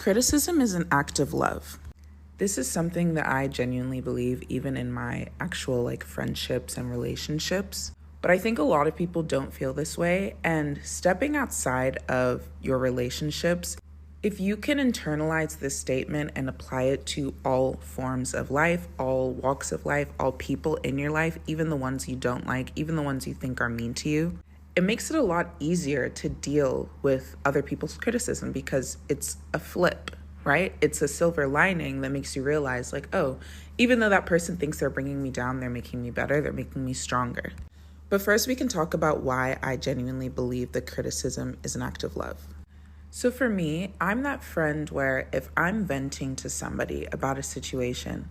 Criticism is an act of love. This is something that I genuinely believe even in my actual friendships and relationships. But I think a lot of people don't feel this way, and stepping outside of your relationships, if you can internalize this statement and apply it to all forms of life, all walks of life, all people in your life, even the ones you don't like, even the ones you think are mean to you, it makes it a lot easier to deal with other people's criticism because it's a flip, right? It's a silver lining that makes you realize oh, even though that person thinks they're bringing me down, they're making me better, they're making me stronger. But first we can talk about why I genuinely believe that criticism is an act of love. So for me, I'm that friend where if I'm venting to somebody about a situation,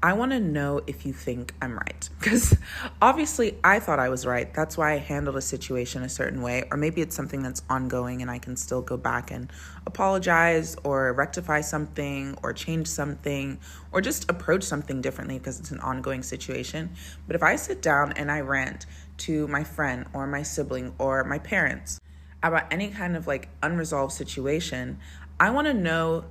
I want to know if you think I'm right. Because obviously I thought I was right. That's why I handled a situation a certain way. Or maybe it's something that's ongoing and I can still go back and apologize or rectify something or change something or just approach something differently because it's an ongoing situation. But if I sit down and I rant to my friend or my sibling or my parents about any kind of unresolved situation, I want to know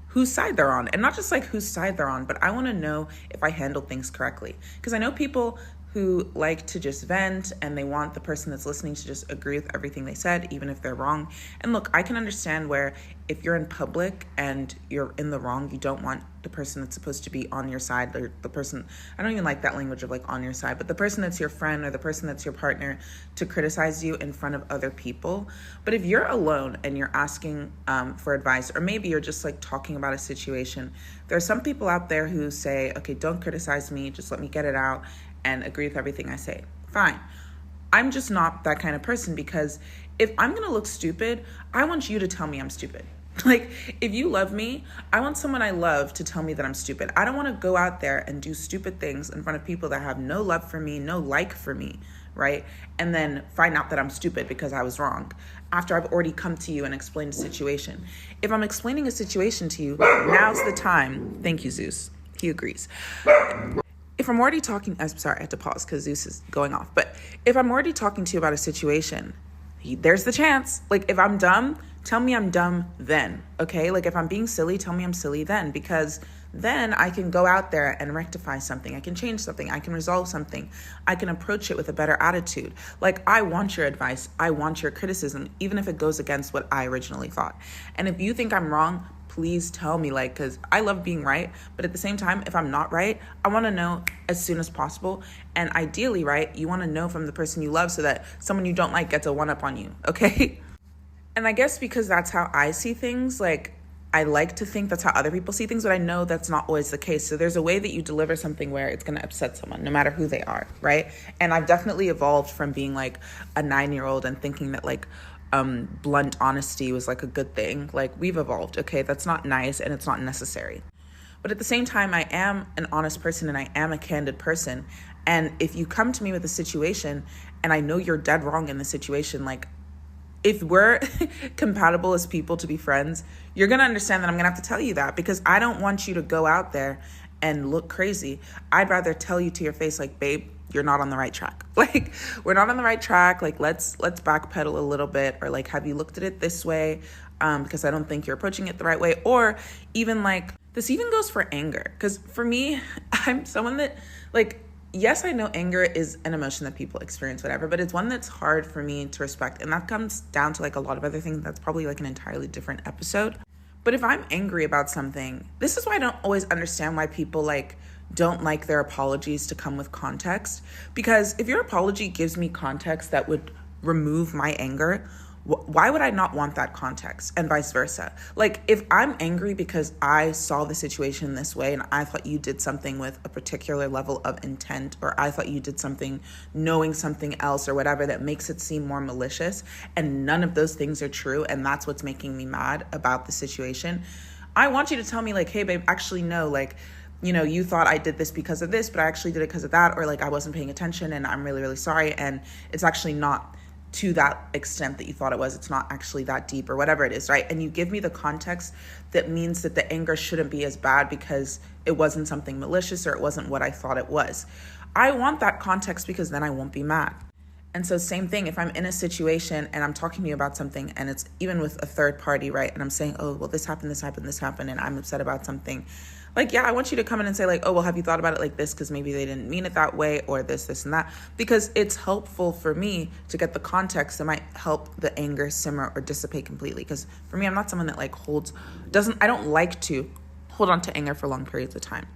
whose side they're on. And not just whose side they're on, but I want to know if I handled things correctly. Because I know people who like to just vent and they want the person that's listening to just agree with everything they said, even if they're wrong. And look, I can understand where if you're in public and you're in the wrong, you don't want the person that's supposed to be on your side, or the person, I don't even like that language of on your side, but the person that's your friend or the person that's your partner to criticize you in front of other people. But if you're alone and you're asking for advice, or maybe you're just talking about a situation, there are some people out there who say, okay, don't criticize me, just let me get it out and agree with everything I say. Fine. I'm just not that kind of person, because if I'm going to look stupid, I want you to tell me I'm stupid. If you love me, I want someone I love to tell me that I'm stupid. I don't want to go out there and do stupid things in front of people that have no love for me, no like for me, right? And then find out that I'm stupid because I was wrong after I've already come to you and explained a situation. If I'm explaining a situation to you, now's the time. Thank you, Zeus. He agrees. If I'm already talking, I'm sorry, I had to pause because Zeus is going off. But if I'm already talking to you about a situation, there's the chance. If I'm dumb, tell me I'm dumb then, okay? If I'm being silly, tell me I'm silly then, because then I can go out there and rectify something. I can change something. I can resolve something. I can approach it with a better attitude. I want your advice. I want your criticism, even if it goes against what I originally thought. And if you think I'm wrong, please tell me, because I love being right. But at the same time, if I'm not right, I want to know as soon as possible. And ideally, right, you want to know from the person you love so that someone you don't like gets a one-up on you, okay? And I guess because that's how I see things, I like to think that's how other people see things, but I know that's not always the case. So there's a way that you deliver something where it's going to upset someone, no matter who they are, right? And I've definitely evolved from being a 9-year-old and thinking that blunt honesty was a good thing. We've evolved, okay? That's not nice and it's not necessary. But at the same time, I am an honest person and I am a candid person. And if you come to me with a situation and I know you're dead wrong in the situation, if we're compatible as people to be friends, you're going to understand that I'm going to have to tell you that, because I don't want you to go out there and look crazy. I'd rather tell you to your face, babe, you're not on the right track. We're not on the right track. Let's backpedal a little bit, or have you looked at it this way? Because I don't think you're approaching it the right way. Or even this even goes for anger. Because for me, I'm someone that yes, I know anger is an emotion that people experience, whatever, but it's one that's hard for me to respect. And that comes down to a lot of other things. That's probably an entirely different episode. But if I'm angry about something, this is why I don't always understand why people don't like their apologies to come with context. Because if your apology gives me context that would remove my anger, why would I not want that context, and vice versa? If I'm angry because I saw the situation this way and I thought you did something with a particular level of intent, or I thought you did something knowing something else or whatever that makes it seem more malicious, and none of those things are true, and that's what's making me mad about the situation, I want you to tell me hey babe, actually no, you thought I did this because of this, but I actually did it because of that, or I wasn't paying attention and I'm really, really sorry, and it's actually not to that extent that you thought it was. It's not actually that deep, or whatever it is, right? And you give me the context that means that the anger shouldn't be as bad because it wasn't something malicious or it wasn't what I thought it was. I want that context because then I won't be mad. And so same thing, if I'm in a situation and I'm talking to you about something and it's even with a third party, right? And I'm saying, oh, well, this happened, and I'm upset about something. Like, yeah, I want you to come in and say like, oh, well, have you thought about it like this? Because maybe they didn't mean it that way, or this and that, because it's helpful for me to get the context that might help the anger simmer or dissipate completely. Because for me, I'm not someone that like I don't like to hold on to anger for long periods of time.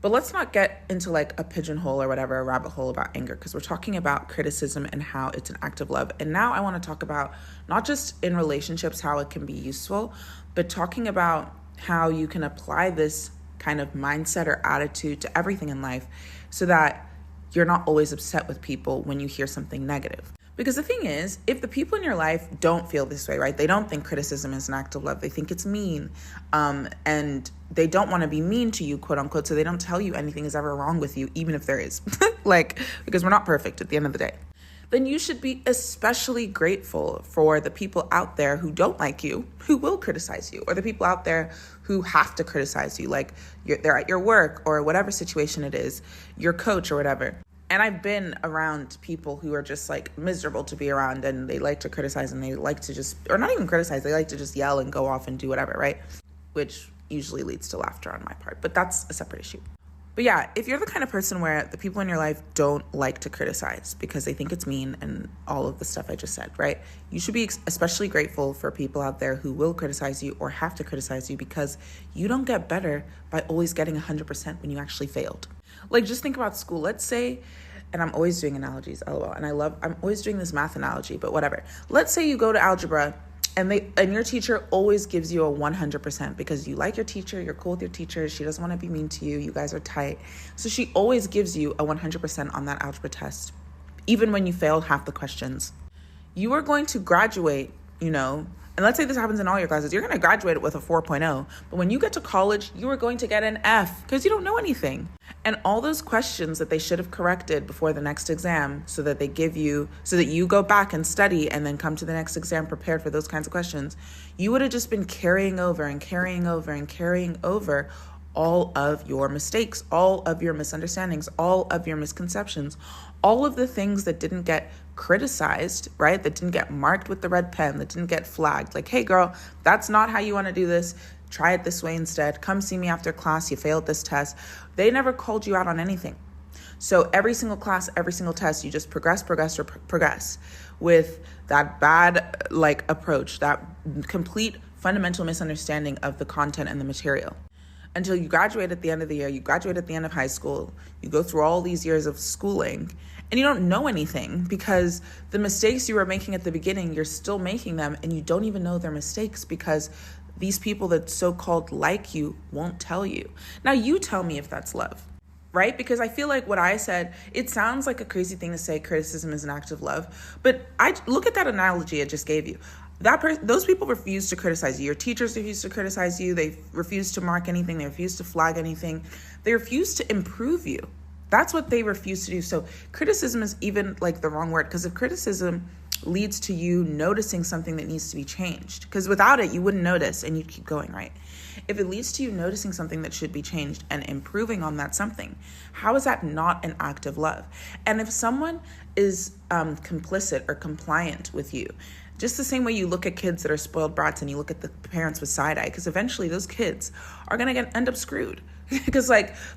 But let's not get into like a pigeonhole or whatever, a rabbit hole about anger, because we're talking about criticism and how it's an act of love. And now I want to talk about not just in relationships, how it can be useful, but talking about how you can apply this kind of mindset or attitude to everything in life so that you're not always upset with people when you hear something negative. Because the thing is, if the people in your life don't feel this way, right? They don't think criticism is an act of love. They think it's mean. And they don't want to be mean to you, quote unquote. So they don't tell you anything is ever wrong with you, even if there is. Because we're not perfect at the end of the day. Then you should be especially grateful for the people out there who don't like you, who will criticize you, or the people out there who have to criticize you, like they're at your work or whatever situation it is, your coach or whatever. And I've been around people who are just like miserable to be around, and they like to criticize, and they like to just, or not even criticize, they like to just yell and go off and do whatever, right? Which usually leads to laughter on my part, but that's a separate issue. But yeah, if you're the kind of person where the people in your life don't like to criticize because they think it's mean and all of the stuff I just said, right? You should be especially grateful for people out there who will criticize you or have to criticize you, because you don't get better by always getting 100% when you actually failed. Like, just think about school. Let's say, and I'm always doing analogies, lol, and I'm always doing this math analogy, but whatever. Let's say you go to algebra and your teacher always gives you a 100% because you like your teacher, you're cool with your teacher, she doesn't want to be mean to you, you guys are tight. So she always gives you a 100% on that algebra test, even when you failed half the questions. You are going to graduate, and let's say this happens in all your classes, you're going to graduate with a 4.0, but when you get to college, you are going to get an F because you don't know anything. And all those questions that they should have corrected before the next exam so that you go back and study and then come to the next exam prepared for those kinds of questions, you would have just been carrying over all of your mistakes, all of your misunderstandings, all of your misconceptions, all of the things that didn't get criticized, right? That didn't get marked with the red pen, that didn't get flagged. Like, hey girl, that's not how you want to do this. Try it this way instead. Come see me after class. You failed this test. They never called you out on anything. So every single class, every single test, you just progress with that bad approach, that complete fundamental misunderstanding of the content and the material. Until you graduate at the end of the year, you graduate at the end of high school, you go through all these years of schooling, and you don't know anything because the mistakes you were making at the beginning, you're still making them, and you don't even know they're mistakes because these people that so-called like you won't tell you. Now you tell me if that's love, right? Because I feel like what I said, it sounds like a crazy thing to say criticism is an act of love, but I look at that analogy I just gave you. Those people refuse to criticize you. Your teachers refuse to criticize you. They refuse to mark anything. They refuse to flag anything. They refuse to improve you. That's what they refuse to do. So criticism is even the wrong word, because if criticism leads to you noticing something that needs to be changed, because without it, you wouldn't notice and you'd keep going, right? If it leads to you noticing something that should be changed and improving on that something, how is that not an act of love? And if someone is complicit or compliant with you, just the same way you look at kids that are spoiled brats and you look at the parents with side eye, because eventually those kids are going to end up screwed because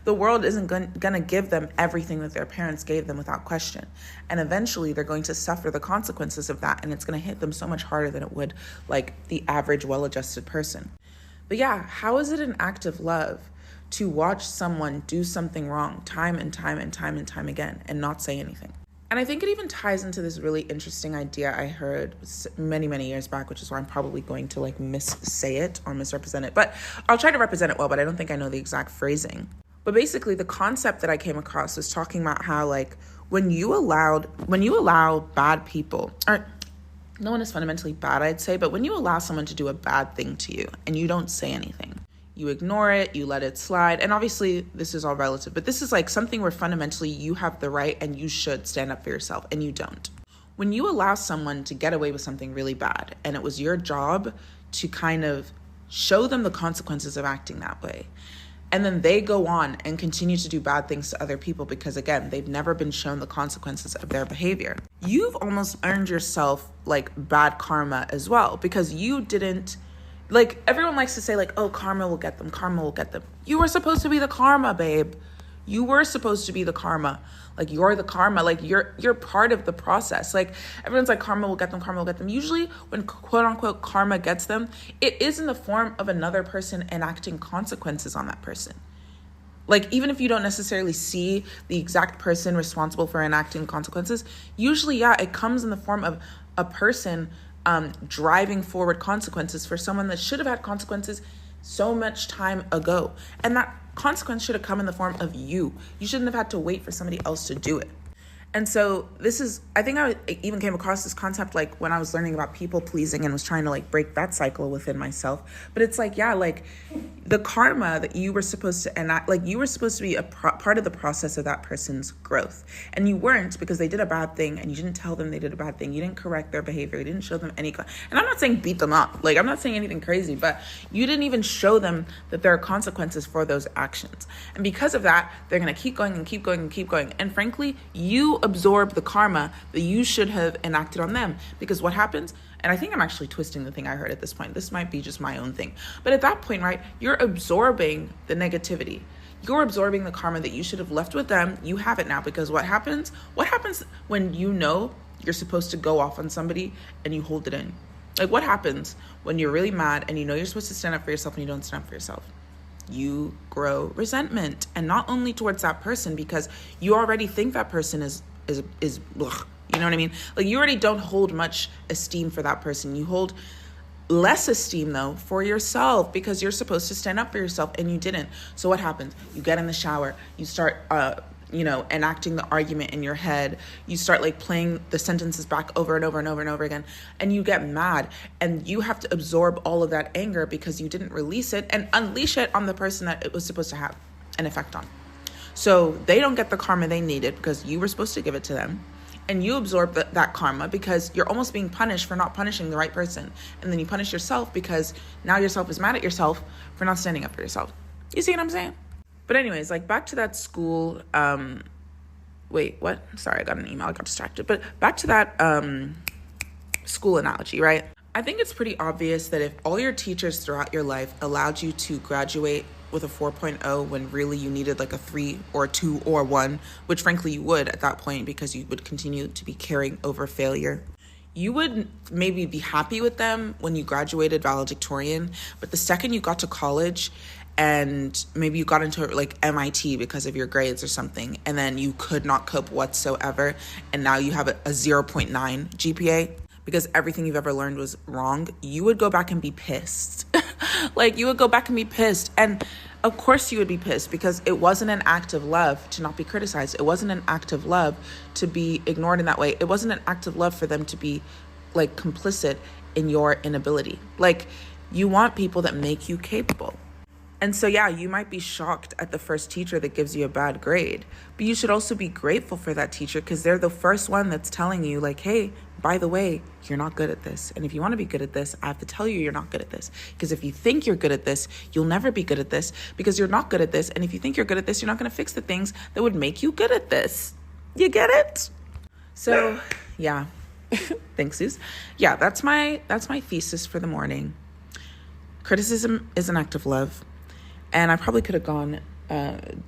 the world isn't going to give them everything that their parents gave them without question. And eventually they're going to suffer the consequences of that. And it's going to hit them so much harder than it would the average well-adjusted person. But yeah, how is it an act of love to watch someone do something wrong time and time again and not say anything? And I think it even ties into this really interesting idea I heard many, many years back, which is why I'm probably going to missay it or misrepresent it. But I'll try to represent it well, but I don't think I know the exact phrasing. But basically the concept that I came across was talking about how when you allow bad people, or no one is fundamentally bad, I'd say, but when you allow someone to do a bad thing to you and you don't say anything, you ignore it, you let it slide. And obviously this is all relative, but this is something where fundamentally you have the right and you should stand up for yourself, and you don't. When you allow someone to get away with something really bad and it was your job to kind of show them the consequences of acting that way, And then they go on and continue to do bad things to other people because, again, they've never been shown the consequences of their behavior. You've almost earned yourself like bad karma as well, because you didn't, like, everyone likes to say like, oh, karma will get them. Karma will get them. You were supposed to be the karma, babe. You were supposed to be the karma. Like, you're the karma. Like, you're part of the process. Like, everyone's like, karma will get them, karma will get them. Usually when quote unquote karma gets them, it is in the form of another person enacting consequences on that person. Like, even if you don't necessarily see the exact person responsible for enacting consequences, usually, yeah, it comes in the form of a person driving forward consequences for someone that should have had consequences so much time ago. And that consequence should have come in the form of you. You shouldn't have had to wait for somebody else to do it. And so this is, I think I even came across this concept like when I was learning about people pleasing and was trying to like break that cycle within myself. But it's like, yeah, like the karma that you were supposed to enact, like you were supposed to be a part of the process of that person's growth. And you weren't, because they did a bad thing and you didn't tell them they did a bad thing. You didn't correct their behavior. You didn't show them any, and I'm not saying beat them up. Like, I'm not saying anything crazy, but you didn't even show them that there are consequences for those actions. And because of that, they're going to keep going and keep going and keep going. And frankly, you absorb the karma that you should have enacted on them. Because what happens, and I think I'm actually twisting the thing I heard at this point, this might be just my own thing, but at that point, right, you're absorbing the negativity. You're absorbing the karma that you should have left with them. You have it now, because what happens when you know you're supposed to go off on somebody and you hold it in? Like, what happens when you're really mad and you know you're supposed to stand up for yourself and you don't stand up for yourself? You grow resentment, and not only towards that person, because you already think that person is ugh, you know what I mean? Like, you already don't hold much esteem for that person. You hold less esteem though for yourself, because you're supposed to stand up for yourself and you didn't. So what happens? You get in the shower, you start enacting the argument in your head. You start like playing the sentences back over and over and over and over again, and you get mad, and you have to absorb all of that anger because you didn't release it and unleash it on the person that it was supposed to have an effect on. So they don't get the karma they needed because you were supposed to give it to them. And you absorb that karma because you're almost being punished for not punishing the right person. And then you punish yourself because now yourself is mad at yourself for not standing up for yourself. You see what I'm saying? But anyways, like, back to that school, wait, what? Sorry, I got an email, I got distracted. But back to that school analogy, right? I think it's pretty obvious that if all your teachers throughout your life allowed you to graduate with a 4.0 when really you needed like a 3 or a 2 or 1, which frankly you would at that point because you would continue to be carrying over failure. You would maybe be happy with them when you graduated valedictorian, but the second you got to college and maybe you got into like MIT because of your grades or something, and then you could not cope whatsoever, and now you have a 0.9 GPA because everything you've ever learned was wrong, you would go back and be pissed. Like, you would go back and be pissed. And of course you would be pissed, because it wasn't an act of love to not be criticized. It wasn't an act of love to be ignored in that way. It wasn't an act of love for them to be like complicit in your inability. Like, you want people that make you capable. And so, yeah, you might be shocked at the first teacher that gives you a bad grade, but you should also be grateful for that teacher, because they're the first one that's telling you like, hey, by the way, you're not good at this. And if you want to be good at this, I have to tell you you're not good at this. Because if you think you're good at this, you'll never be good at this, because you're not good at this. And if you think you're good at this, you're not going to fix the things that would make you good at this. You get it? So, yeah. Thanks, Zeus. Yeah, that's my thesis for the morning. Criticism is an act of love. And I probably could have gone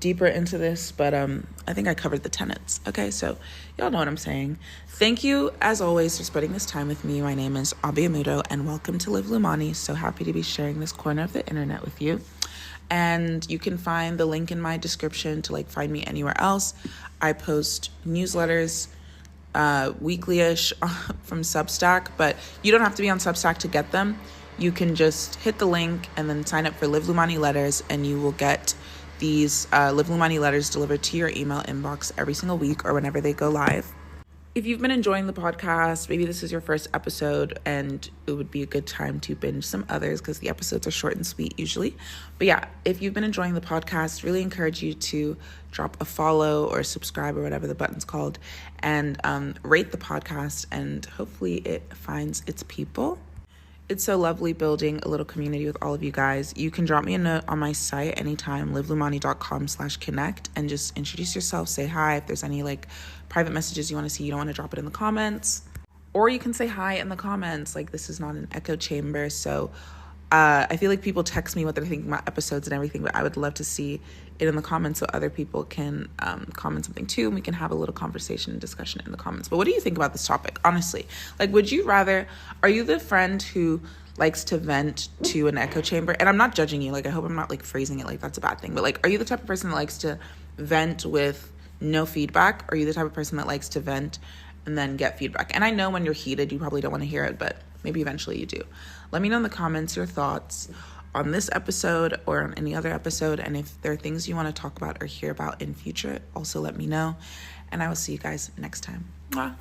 deeper into this, but I think I covered the tenets. Okay, so y'all know what I'm saying. Thank you, as always, for spending this time with me. My name is Abiamudo, and welcome to Live Lumani. So happy to be sharing this corner of the internet with you. And you can find the link in my description to like find me anywhere else. I post newsletters weekly-ish from Substack, but you don't have to be on Substack to get them. You can just hit the link and then sign up for Live Lumani letters, and you will get these Live Lumani letters delivered to your email inbox every single week or whenever they go live. If you've been enjoying the podcast, maybe this is your first episode and it would be a good time to binge some others because the episodes are short and sweet usually. But yeah, if you've been enjoying the podcast, really encourage you to drop a follow or subscribe or whatever the button's called, and rate the podcast, and hopefully it finds its people. It's so lovely building a little community with all of you guys. You can drop me a note on my site anytime, livelumani.com/connect, and just introduce yourself, say hi. If there's any like private messages you want to see, you don't want to drop it in the comments. Or you can say hi in the comments. Like, this is not an echo chamber. So I feel like people text me what they're thinking about episodes and everything, but I would love to see it in the comments so other people can comment something too, and we can have a little conversation and discussion in the comments. But what do you think about this topic, honestly? Like, are you the friend who likes to vent to an echo chamber? And I'm not judging you. Like, I hope I'm not like phrasing it like that's a bad thing. But like, are you the type of person that likes to vent with no feedback? Or are you the type of person that likes to vent and then get feedback? And I know when you're heated, you probably don't want to hear it, but maybe eventually you do. Let me know in the comments your thoughts on this episode or on any other episode. And if there are things you want to talk about or hear about in future, also let me know. And I will see you guys next time. Mwah.